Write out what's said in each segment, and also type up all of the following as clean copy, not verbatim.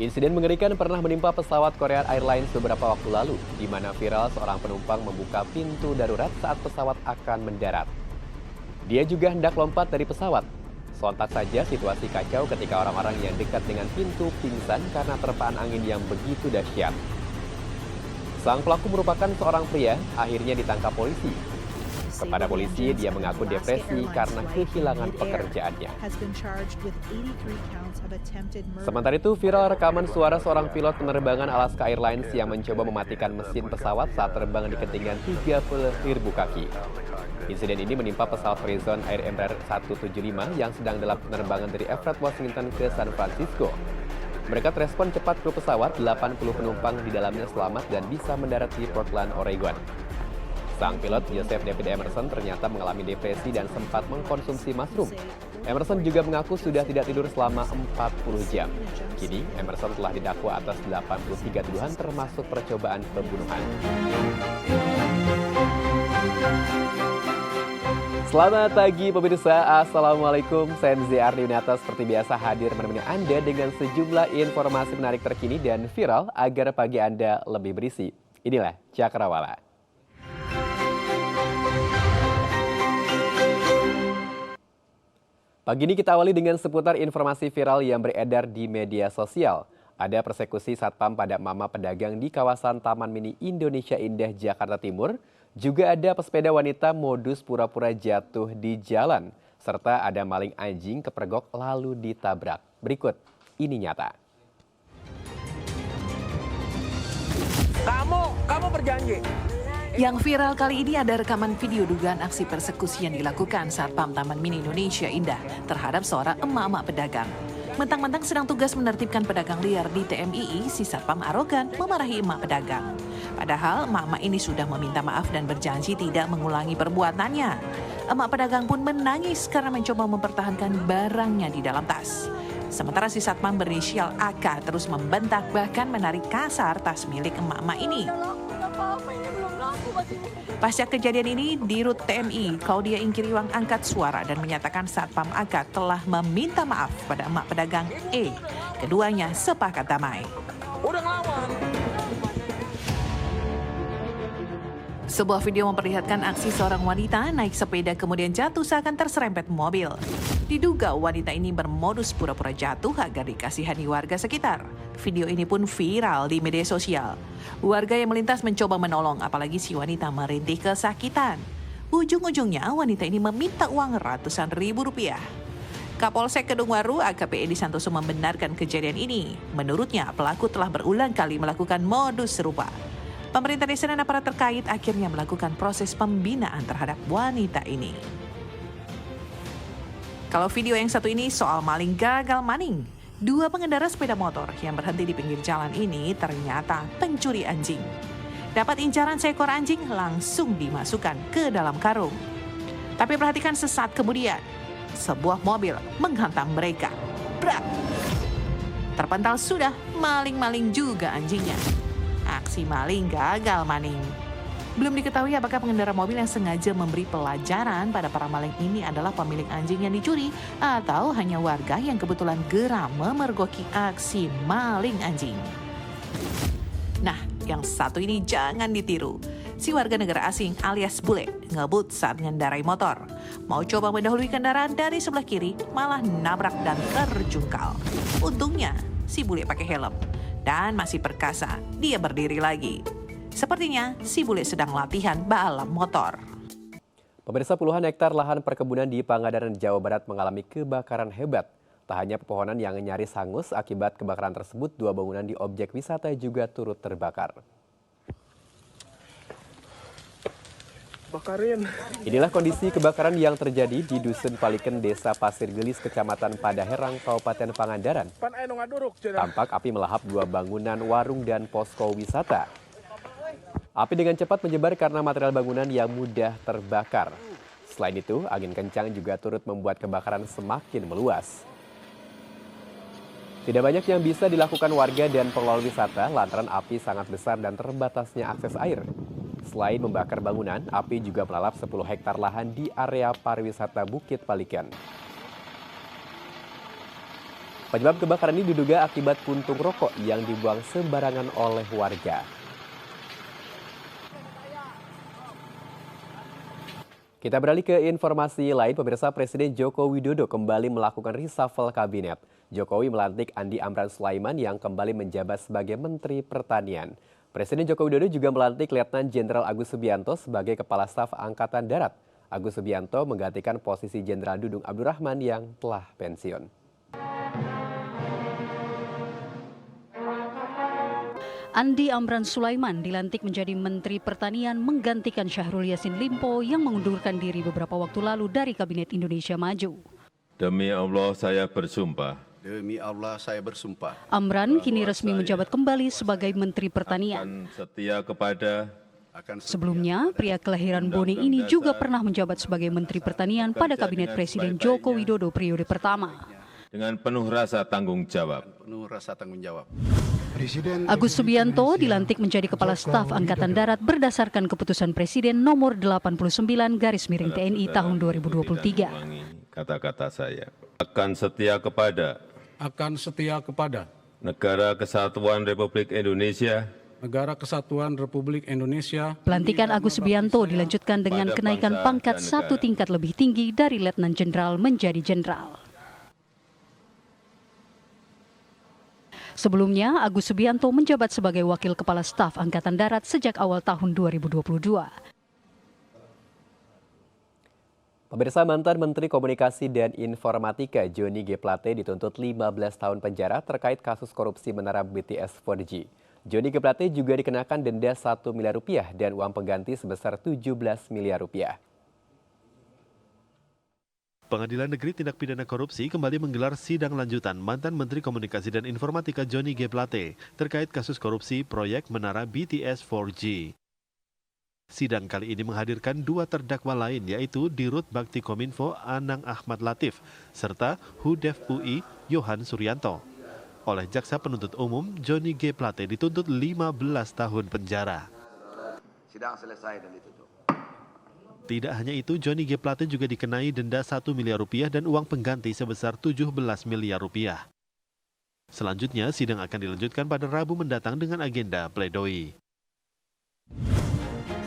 Insiden mengerikan pernah menimpa pesawat Korean Airlines beberapa waktu lalu, di mana viral seorang penumpang membuka pintu darurat saat pesawat akan mendarat. Dia juga hendak lompat dari pesawat. Sontak saja situasi kacau ketika orang-orang yang dekat dengan pintu pingsan karena terpaan angin yang begitu dahsyat. Sang pelaku merupakan seorang pria, akhirnya ditangkap polisi. Kepada polisi, dia mengaku depresi karena kehilangan pekerjaannya. Sementara itu, viral rekaman suara seorang pilot penerbangan Alaska Airlines yang mencoba mematikan mesin pesawat saat terbang di ketinggian 30.000 kaki. Insiden ini menimpa pesawat Horizon Air Embraer 175 yang sedang dalam penerbangan dari Everett, Washington ke San Francisco. Mereka terespon cepat kru pesawat, 80 penumpang di dalamnya selamat dan bisa mendarat di Portland, Oregon. Sang pilot, Joseph David Emerson, ternyata mengalami depresi dan sempat mengkonsumsi mushroom. Emerson juga mengaku sudah tidak tidur selama 40 jam. Kini, Emerson telah didakwa atas 83 tuduhan termasuk percobaan pembunuhan. Selamat pagi pemirsa, Assalamualaikum. Saya ZR Yunata seperti biasa hadir menemani Anda dengan sejumlah informasi menarik terkini dan viral agar pagi Anda lebih berisi. Inilah Cakrawala. Pagi ini kita awali dengan seputar informasi viral yang beredar di media sosial. Ada persekusi satpam pada mama pedagang di kawasan Taman Mini Indonesia Indah, Jakarta Timur. Juga ada pesepeda wanita modus pura-pura jatuh di jalan. Serta ada maling anjing kepergok lalu ditabrak. Berikut, ini nyata. Kamu berjanji. Yang viral kali ini ada rekaman video dugaan aksi persekusi yang dilakukan Satpam Taman Mini Indonesia Indah terhadap seorang emak-emak pedagang. Mentang-mentang sedang tugas menertibkan pedagang liar di TMII, si Satpam arogan memarahi emak pedagang. Padahal emak-emak ini sudah meminta maaf dan berjanji tidak mengulangi perbuatannya. Emak pedagang pun menangis karena mencoba mempertahankan barangnya di dalam tas. Sementara si Satpam berinisial AK terus membentak bahkan menarik kasar tas milik emak-emak ini. Pasca kejadian ini, Dirut TMI Claudia Ingkiriwang angkat suara dan menyatakan Satpam AK telah meminta maaf pada emak pedagang E. Keduanya sepakat damai. Udah ngelawan. Sebuah video memperlihatkan aksi seorang wanita naik sepeda kemudian jatuh seakan terserempet mobil. Diduga wanita ini bermodus pura-pura jatuh agar dikasihani warga sekitar. Video ini pun viral di media sosial. Warga yang melintas mencoba menolong, apalagi si wanita merintih kesakitan. Ujung-ujungnya wanita ini meminta uang ratusan ribu rupiah. Kapolsek Kedungwaru AKP Edi Santoso membenarkan kejadian ini. Menurutnya pelaku telah berulang kali melakukan modus serupa. Pemerintah desa dan aparat terkait akhirnya melakukan proses pembinaan terhadap wanita ini. Kalau video yang satu ini soal maling gagal maning. Dua pengendara sepeda motor yang berhenti di pinggir jalan ini ternyata pencuri anjing. Dapat incaran seekor anjing langsung dimasukkan ke dalam karung. Tapi perhatikan sesaat kemudian, sebuah mobil menghantam mereka. Brak! Terpental sudah, maling-maling juga anjingnya. Aksi maling gagal maning. Belum diketahui apakah pengendara mobil yang sengaja memberi pelajaran pada para maling ini adalah pemilik anjing yang dicuri atau hanya warga yang kebetulan geram memergoki aksi maling anjing. Nah, yang satu ini jangan ditiru. Si warga negara asing alias bule ngebut saat mengendarai motor. Mau coba mendahului kendaraan dari sebelah kiri, malah nabrak dan terjungkal. Untungnya si bule pakai helm. Dan masih perkasa, dia berdiri lagi. Sepertinya si bule sedang latihan balap motor. Pemirsa, puluhan hektar lahan perkebunan di Pangandaran, Jawa Barat mengalami kebakaran hebat. Tak hanya pepohonan yang nyaris hangus akibat kebakaran tersebut, dua bangunan di objek wisata juga turut terbakar. Bakarin. Inilah kondisi kebakaran yang terjadi di Dusun Paliken, Desa Pasir Gelis, Kecamatan Padaherang, Kabupaten Pangandaran. Tampak api melahap dua bangunan warung dan posko wisata. Api dengan cepat menyebar karena material bangunan yang mudah terbakar. Selain itu, angin kencang juga turut membuat kebakaran semakin meluas. Tidak banyak yang bisa dilakukan warga dan pengelola wisata lantaran api sangat besar dan terbatasnya akses air. Selain membakar bangunan, api juga melalap 10 hektar lahan di area pariwisata Bukit Paliken. Penyebab kebakaran ini diduga akibat puntung rokok yang dibuang sembarangan oleh warga. Kita beralih ke informasi lain, pemirsa. Presiden Joko Widodo kembali melakukan reshuffle kabinet. Jokowi melantik Andi Amran Sulaiman yang kembali menjabat sebagai Menteri Pertanian. Presiden Joko Widodo juga melantik Letnan Jenderal Agus Subianto sebagai Kepala Staf Angkatan Darat. Agus Subianto menggantikan posisi Jenderal Dudung Abdurrahman yang telah pensiun. Andi Amran Sulaiman dilantik menjadi Menteri Pertanian menggantikan Syahrul Yassin Limpo yang mengundurkan diri beberapa waktu lalu dari Kabinet Indonesia Maju. Demi Allah saya bersumpah. Demi Allah saya bersumpah. Amran kini resmi menjabat kembali sebagai Menteri Pertanian. Akan setia kepada. Sebelumnya, pria kelahiran Bone ini juga pernah menjabat sebagai Menteri Pertanian pada Kabinet Presiden Joko Widodo periode pertama. Dengan penuh rasa tanggung jawab. Agus Subianto dilantik menjadi Kepala Staf Angkatan Darat berdasarkan keputusan Presiden nomor 89/TNI tahun 2023. Kata-kata saya. Akan setia kepada. Akan setia kepada Negara Kesatuan Republik Indonesia. Negara Kesatuan Republik Indonesia. Pelantikan Agus Subianto dilanjutkan dengan kenaikan pangkat satu tingkat lebih tinggi dari Letnan Jenderal menjadi Jenderal. Sebelumnya, Agus Subianto menjabat sebagai Wakil Kepala Staf Angkatan Darat sejak awal tahun 2022. Pemirsa, mantan Menteri Komunikasi dan Informatika Johnny G. Plate dituntut 15 tahun penjara terkait kasus korupsi menara BTS 4G. Johnny G. Plate juga dikenakan denda 1 miliar rupiah dan uang pengganti sebesar 17 miliar rupiah. Pengadilan Negeri Tindak Pidana Korupsi kembali menggelar sidang lanjutan mantan Menteri Komunikasi dan Informatika Johnny G. Plate terkait kasus korupsi proyek menara BTS 4G. Sidang kali ini menghadirkan dua terdakwa lain, yaitu Dirut Bakti Kominfo Anang Ahmad Latif serta Hudef UI Yohan Suryanto. Oleh Jaksa Penuntut Umum, Johnny G. Plate dituntut 15 tahun penjara. Sidang selesai dan ditutup. Tidak hanya itu, Johnny G. Plate juga dikenai denda 1 miliar rupiah dan uang pengganti sebesar 17 miliar rupiah. Selanjutnya, sidang akan dilanjutkan pada Rabu mendatang dengan agenda pledoi.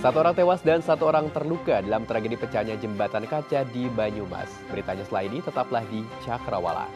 1 orang tewas dan 1 orang terluka dalam tragedi pecahnya jembatan kaca di Banyumas. Beritanya setelah ini tetaplah di Cakrawala.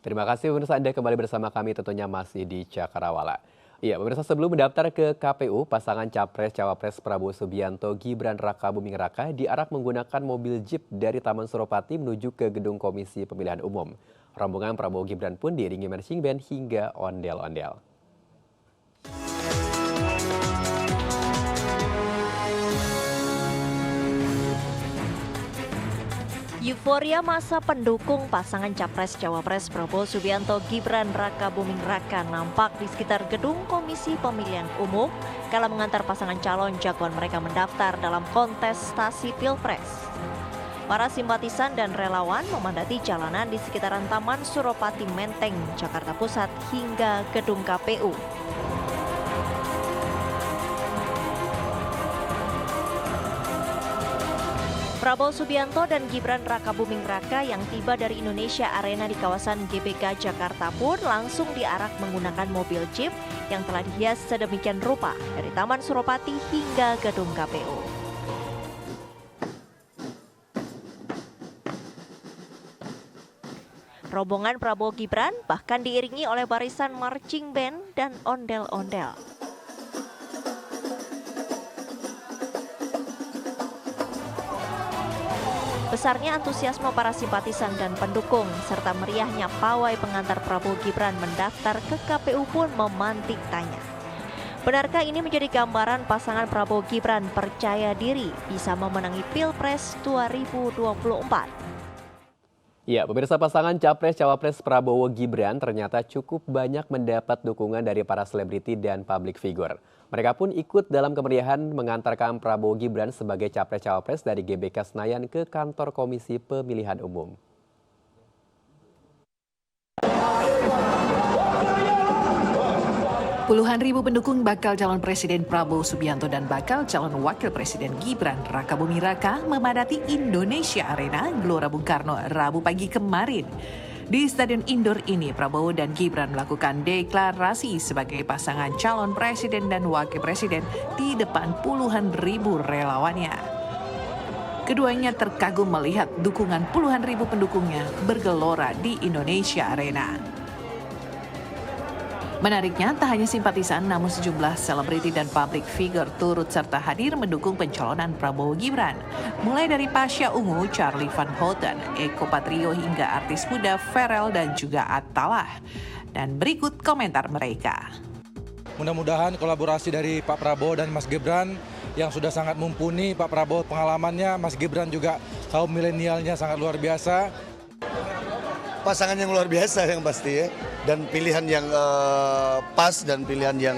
Terima kasih pemirsa, Anda kembali bersama kami tentunya masih di Cakrawala. Iya, pemirsa, sebelum mendaftar ke KPU, pasangan Capres-Cawapres Prabowo Subianto Gibran Raka Buming Raka diarak menggunakan mobil Jeep dari Taman Suropati menuju ke gedung Komisi Pemilihan Umum. Rombongan Prabowo Gibran pun diiringi marching band hingga ondel-ondel. Euforia masa pendukung pasangan Capres-Cawapres Prabowo Subianto Gibran Raka Buming Raka nampak di sekitar gedung Komisi Pemilihan Umum kala mengantar pasangan calon jagoan mereka mendaftar dalam kontestasi Pilpres. Para simpatisan dan relawan memadati jalanan di sekitaran Taman Suropati Menteng, Jakarta Pusat hingga gedung KPU. Prabowo Subianto dan Gibran Raka Buming Raka yang tiba dari Indonesia Arena di kawasan GBK Jakarta pun langsung diarak menggunakan mobil Jeep yang telah dihias sedemikian rupa dari Taman Suropati hingga gedung KPU. Rombongan Prabowo Gibran bahkan diiringi oleh barisan marching band dan ondel-ondel. Besarnya antusiasme para simpatisan dan pendukung serta meriahnya pawai pengantar Prabowo Gibran mendaftar ke KPU pun memantik tanya. Benarkah ini menjadi gambaran pasangan Prabowo Gibran percaya diri bisa memenangi Pilpres 2024? Ya, pemirsa, pasangan Capres-Cawapres Prabowo Gibran ternyata cukup banyak mendapat dukungan dari para selebriti dan publik figur. Mereka pun ikut dalam kemeriahan mengantarkan Prabowo Gibran sebagai Capres-Cawapres dari GBK Senayan ke kantor Komisi Pemilihan Umum. Puluhan ribu pendukung bakal calon Presiden Prabowo Subianto dan bakal calon Wakil Presiden Gibran Rakabuming Raka memadati Indonesia Arena Gelora Bung Karno Rabu pagi kemarin. Di Stadion Indoor ini, Prabowo dan Gibran melakukan deklarasi sebagai pasangan calon Presiden dan Wakil Presiden di depan puluhan ribu relawannya. Keduanya terkagum melihat dukungan puluhan ribu pendukungnya bergelora di Indonesia Arena. Menariknya, tak hanya simpatisan, namun sejumlah selebriti dan public figure turut serta hadir mendukung pencalonan Prabowo Gibran. Mulai dari Pasha Ungu, Charlie Van Houten, Eko Patrio hingga artis muda Pharrell dan juga Attalah. Dan berikut komentar mereka. Mudah-mudahan kolaborasi dari Pak Prabowo dan Mas Gibran yang sudah sangat mumpuni. Pak Prabowo pengalamannya, Mas Gibran juga kaum milenialnya sangat luar biasa. Pasangan yang luar biasa yang pasti ya. Dan pilihan yang pas dan pilihan yang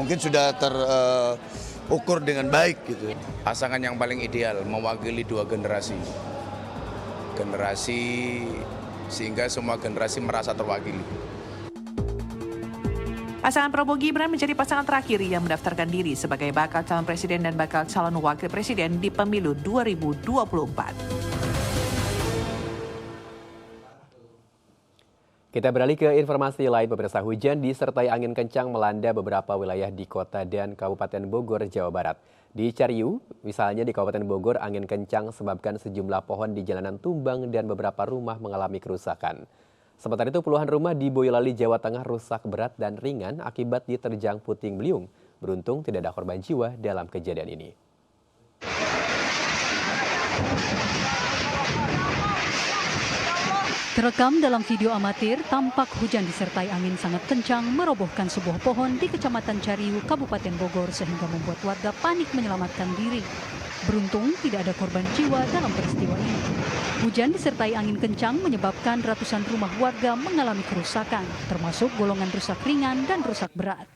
mungkin sudah terukur dengan baik gitu. Pasangan yang paling ideal mewakili dua generasi. Generasi sehingga semua generasi merasa terwakili. Pasangan Prabowo Gibran menjadi pasangan terakhir yang mendaftarkan diri sebagai bakal calon presiden dan bakal calon wakil presiden di pemilu 2024. Kita beralih ke informasi lain. Pemirsa, hujan disertai angin kencang melanda beberapa wilayah di kota dan Kabupaten Bogor, Jawa Barat. Di Cariu, misalnya di Kabupaten Bogor, angin kencang sebabkan sejumlah pohon di jalanan tumbang dan beberapa rumah mengalami kerusakan. Sementara itu, puluhan rumah di Boyolali, Jawa Tengah rusak berat dan ringan akibat diterjang puting beliung. Beruntung tidak ada korban jiwa dalam kejadian ini. Terekam dalam video amatir, tampak hujan disertai angin sangat kencang merobohkan sebuah pohon di Kecamatan Cariu, Kabupaten Bogor sehingga membuat warga panik menyelamatkan diri. Beruntung tidak ada korban jiwa dalam peristiwa ini. Hujan disertai angin kencang menyebabkan ratusan rumah warga mengalami kerusakan, termasuk golongan rusak ringan dan rusak berat.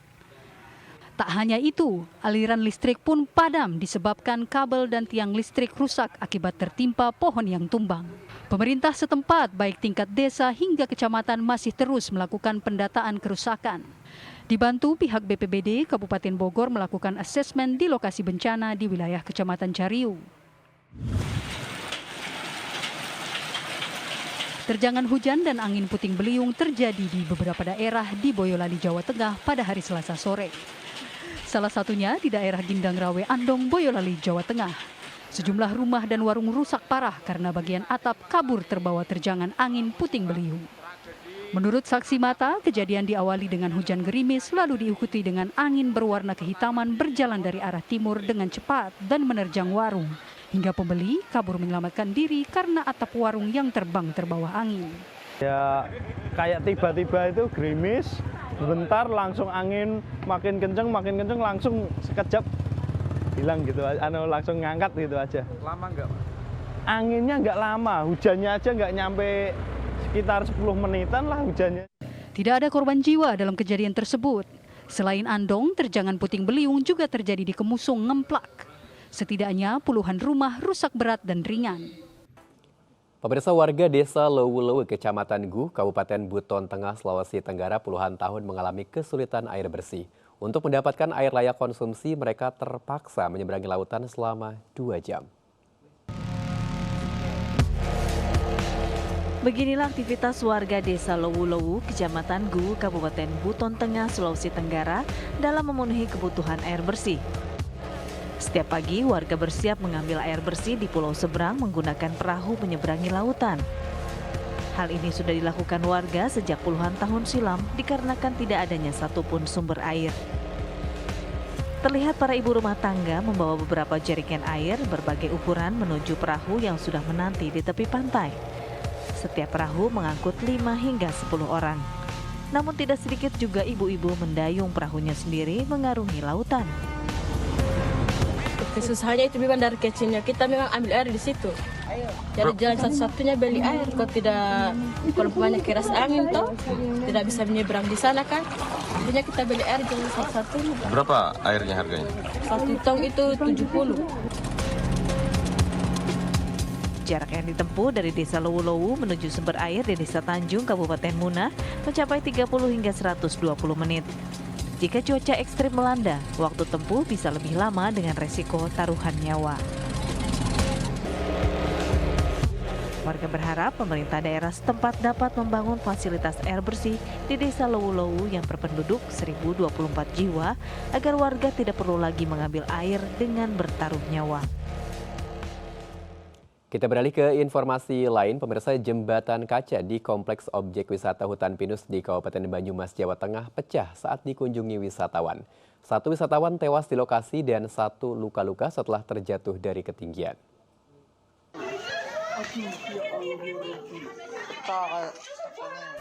Tak hanya itu, aliran listrik pun padam disebabkan kabel dan tiang listrik rusak akibat tertimpa pohon yang tumbang. Pemerintah setempat, baik tingkat desa hingga kecamatan masih terus melakukan pendataan kerusakan. Dibantu pihak BPBD, Kabupaten Bogor melakukan asesmen di lokasi bencana di wilayah Kecamatan Cariu. Terjangan hujan dan angin puting beliung terjadi di beberapa daerah di Boyolali, Jawa Tengah pada hari Selasa sore. Salah satunya di daerah Gindang Rawe Andong, Boyolali, Jawa Tengah. Sejumlah rumah dan warung rusak parah karena bagian atap kabur terbawa terjangan angin puting beliung. Menurut saksi mata, kejadian diawali dengan hujan gerimis lalu diikuti dengan angin berwarna kehitaman berjalan dari arah timur dengan cepat dan menerjang warung. Hingga pembeli kabur menyelamatkan diri karena atap warung yang terbang terbawa angin. Ya kayak tiba-tiba itu gerimis, sebentar langsung angin makin kenceng langsung sekejap hilang gitu, langsung ngangkat gitu aja. Lama nggak, Pak? Anginnya nggak lama, hujannya aja nggak nyampe sekitar 10 menitan lah hujannya. Tidak ada korban jiwa dalam kejadian tersebut. Selain Andong, terjangan puting beliung juga terjadi di Kemusung, Ngemplak. Setidaknya puluhan rumah rusak berat dan ringan. Pemirsa, warga desa Lewu-Lewu, Kecamatan Gu, Kabupaten Buton Tengah, Sulawesi Tenggara puluhan tahun mengalami kesulitan air bersih. Untuk mendapatkan air layak konsumsi, mereka terpaksa menyeberangi lautan selama 2 jam. Beginilah aktivitas warga desa Lewu-Lewu, Kecamatan Gu, Kabupaten Buton Tengah, Sulawesi Tenggara dalam memenuhi kebutuhan air bersih. Setiap pagi, warga bersiap mengambil air bersih di pulau seberang menggunakan perahu menyeberangi lautan. Hal ini sudah dilakukan warga sejak puluhan tahun silam dikarenakan tidak adanya satupun sumber air. Terlihat para ibu rumah tangga membawa beberapa jerigen air berbagai ukuran menuju perahu yang sudah menanti di tepi pantai. Setiap perahu mengangkut 5 hingga 10 orang. Namun tidak sedikit juga ibu-ibu mendayung perahunya sendiri mengarungi lautan. Kesusahannya itu memang dari kecilnya, kita memang ambil air di situ. Jadi jalan satu-satunya beli air, kalau banyak keras angin toh tidak bisa menyeberang di sana kan. Akhirnya kita beli air jalan satu-satunya. Berapa airnya harganya? 1 tong itu 70. Jarak yang ditempuh dari desa Lewu-Lewu menuju sumber air di desa Tanjung, Kabupaten Muna mencapai 30 hingga 120 menit. Jika cuaca ekstrim melanda, waktu tempuh bisa lebih lama dengan resiko taruhan nyawa. Warga berharap pemerintah daerah setempat dapat membangun fasilitas air bersih di Desa Lowu-Lowu yang berpenduduk 1.024 jiwa agar warga tidak perlu lagi mengambil air dengan bertaruh nyawa. Kita beralih ke informasi lain, pemirsa. Jembatan kaca di Kompleks Objek Wisata Hutan Pinus di Kabupaten Banyumas, Jawa Tengah pecah saat dikunjungi wisatawan. 1 wisatawan tewas di lokasi dan 1 luka-luka setelah terjatuh dari ketinggian.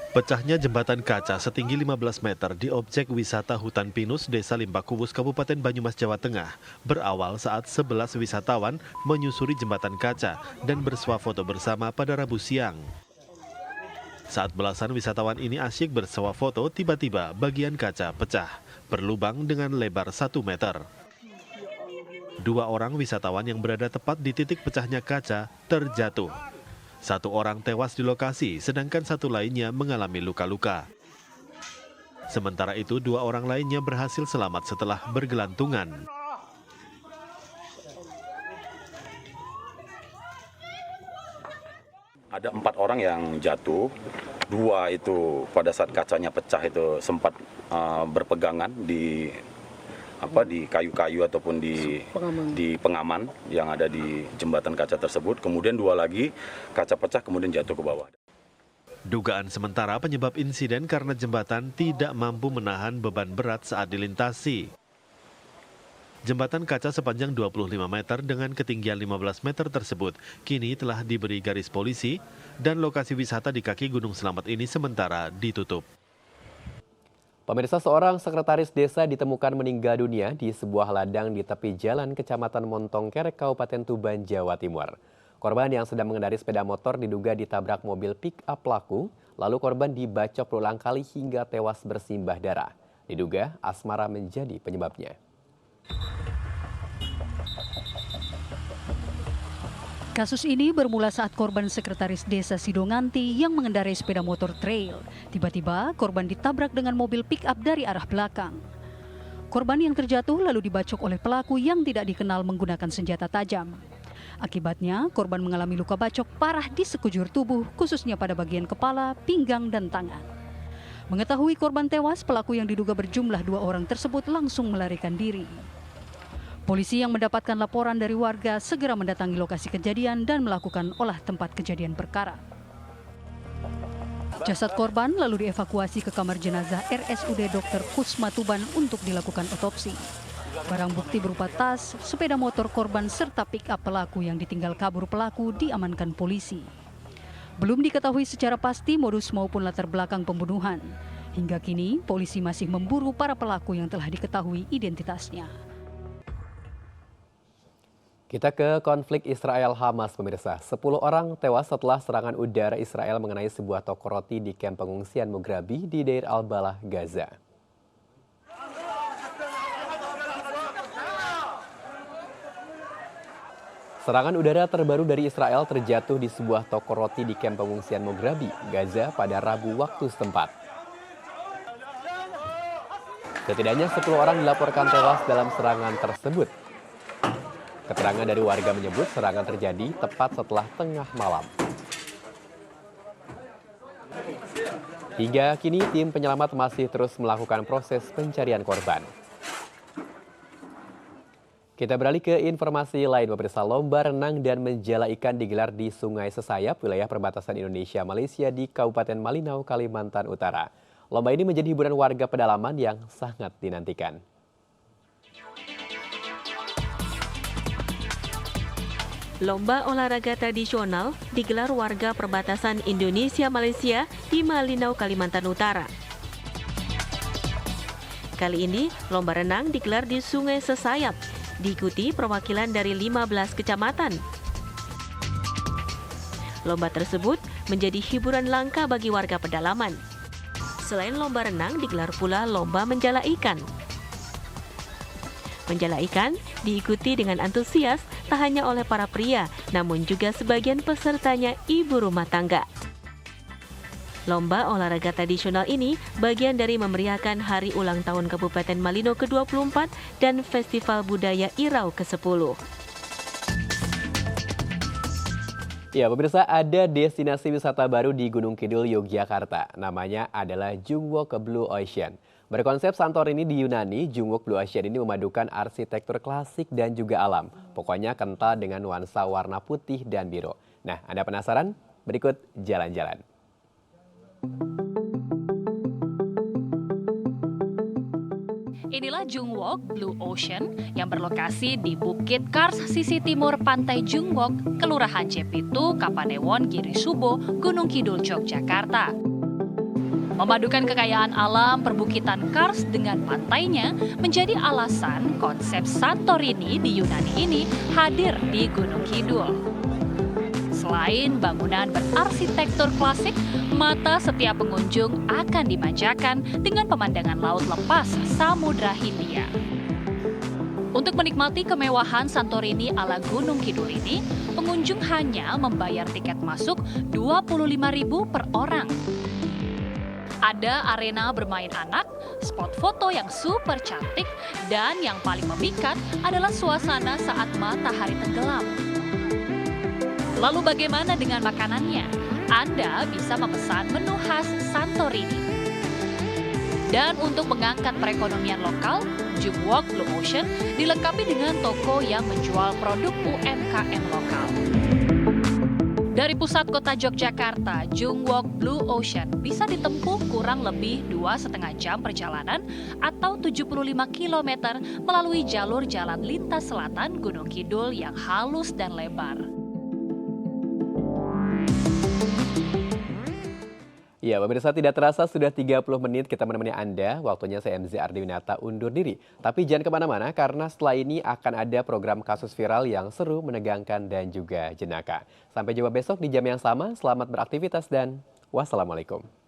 Pecahnya jembatan kaca setinggi 15 meter di objek wisata Hutan Pinus, Desa Limbakubus, Kabupaten Banyumas, Jawa Tengah, berawal saat 11 wisatawan menyusuri jembatan kaca dan bersuah foto bersama pada Rabu siang. Saat belasan wisatawan ini asyik bersuah foto, tiba-tiba bagian kaca pecah, berlubang dengan lebar 1 meter. 2 orang wisatawan yang berada tepat di titik pecahnya kaca terjatuh. 1 orang tewas di lokasi, sedangkan 1 lainnya mengalami luka-luka. Sementara itu, 2 orang lainnya berhasil selamat setelah bergelantungan. Ada 4 orang yang jatuh, 2 itu pada saat kacanya pecah itu sempat berpegangan di kayu-kayu ataupun di pengaman yang ada di jembatan kaca tersebut. Kemudian 2 lagi kaca pecah kemudian jatuh ke bawah. Dugaan sementara penyebab insiden karena jembatan tidak mampu menahan beban berat saat dilintasi. Jembatan kaca sepanjang 25 meter dengan ketinggian 15 meter tersebut kini telah diberi garis polisi dan lokasi wisata di kaki Gunung Selamet ini sementara ditutup. Pemirsa, seorang sekretaris desa ditemukan meninggal dunia di sebuah ladang di tepi jalan Kecamatan Montongkerek, Kabupaten Tuban, Jawa Timur. Korban yang sedang mengendarai sepeda motor diduga ditabrak mobil pick-up pelaku, lalu korban dibacok berulang kali hingga tewas bersimbah darah. Diduga asmara menjadi penyebabnya. Kasus ini bermula saat korban sekretaris desa Sidonganti yang mengendarai sepeda motor trail. Tiba-tiba korban ditabrak dengan mobil pick-up dari arah belakang. Korban yang terjatuh lalu dibacok oleh pelaku yang tidak dikenal menggunakan senjata tajam. Akibatnya korban mengalami luka bacok parah di sekujur tubuh, khususnya pada bagian kepala, pinggang, dan tangan. Mengetahui korban tewas, pelaku yang diduga berjumlah 2 orang tersebut langsung melarikan diri. Polisi yang mendapatkan laporan dari warga segera mendatangi lokasi kejadian dan melakukan olah tempat kejadian perkara. Jasad korban lalu dievakuasi ke kamar jenazah RSUD Dr. Kusma Tuban untuk dilakukan otopsi. Barang bukti berupa tas, sepeda motor korban serta pick-up pelaku yang ditinggal kabur pelaku diamankan polisi. Belum diketahui secara pasti modus maupun latar belakang pembunuhan. Hingga kini polisi masih memburu para pelaku yang telah diketahui identitasnya. Kita ke konflik Israel-Hamas, pemirsa. 10 orang tewas setelah serangan udara Israel mengenai sebuah toko roti di kamp pengungsian Mugrabi di Deir al-Balah, Gaza. Serangan udara terbaru dari Israel terjatuh di sebuah toko roti di kamp pengungsian Mugrabi, Gaza pada Rabu waktu setempat. Setidaknya 10 orang dilaporkan tewas dalam serangan tersebut. Keterangan dari warga menyebut serangan terjadi tepat setelah tengah malam. Hingga kini tim penyelamat masih terus melakukan proses pencarian korban. Kita beralih ke informasi lain, pemirsa. Lomba renang dan menjala ikan digelar di Sungai Sesayap, wilayah perbatasan Indonesia-Malaysia di Kabupaten Malinau, Kalimantan Utara. Lomba ini menjadi hiburan warga pedalaman yang sangat dinantikan. Lomba olahraga tradisional digelar warga perbatasan Indonesia-Malaysia di Malinau, Kalimantan Utara. Kali ini, lomba renang digelar di Sungai Sesayap, diikuti perwakilan dari 15 kecamatan. Lomba tersebut menjadi hiburan langka bagi warga pedalaman. Selain lomba renang, digelar pula lomba menjala ikan. Menjala ikan diikuti dengan antusias tak hanya oleh para pria, namun juga sebagian pesertanya ibu rumah tangga. Lomba olahraga tradisional ini bagian dari memeriahkan Hari Ulang Tahun Kabupaten Malino ke-24 dan Festival Budaya Irau ke-10. Ya, pemirsa, ada destinasi wisata baru di Gunung Kidul, Yogyakarta. Namanya adalah Jungwok Blue Ocean. Berkonsep Santorini di Yunani, Jungwok Blue Ocean ini memadukan arsitektur klasik dan juga alam. Pokoknya kental dengan nuansa warna putih dan biru. Nah, Anda penasaran? Berikut jalan-jalan. Inilah Jungwok Blue Ocean yang berlokasi di Bukit Kars, sisi timur Pantai Jungwok, Kelurahan Jepitu, Kapanewon, Girisubo, Gunung Kidul, Yogyakarta. Memadukan kekayaan alam perbukitan Kars dengan pantainya menjadi alasan konsep Santorini di Yunani ini hadir di Gunung Kidul. Selain bangunan berarsitektur klasik, mata setiap pengunjung akan dimanjakan dengan pemandangan laut lepas Samudra Hindia. Untuk menikmati kemewahan Santorini ala Gunung Kidul ini, pengunjung hanya membayar tiket masuk Rp25.000 per orang. Ada arena bermain anak, spot foto yang super cantik, dan yang paling memikat adalah suasana saat matahari tenggelam. Lalu bagaimana dengan makanannya? Anda bisa memesan menu khas Santorini. Dan untuk mengangkat perekonomian lokal, Jungwok Blue Ocean dilengkapi dengan toko yang menjual produk UMKM lokal. Dari pusat kota Yogyakarta, Jungwok Blue Ocean bisa ditempuh kurang lebih 2,5 jam perjalanan atau 75 km melalui jalur jalan lintas selatan Gunung Kidul yang halus dan lebar. Ya, pemirsa, tidak terasa sudah 30 menit kita menemani Anda. Waktunya saya MZ Ardiwinata undur diri. Tapi jangan kemana-mana karena setelah ini akan ada program kasus viral yang seru, menegangkan, dan juga jenaka. Sampai jumpa besok di jam yang sama. Selamat beraktivitas dan wassalamualaikum.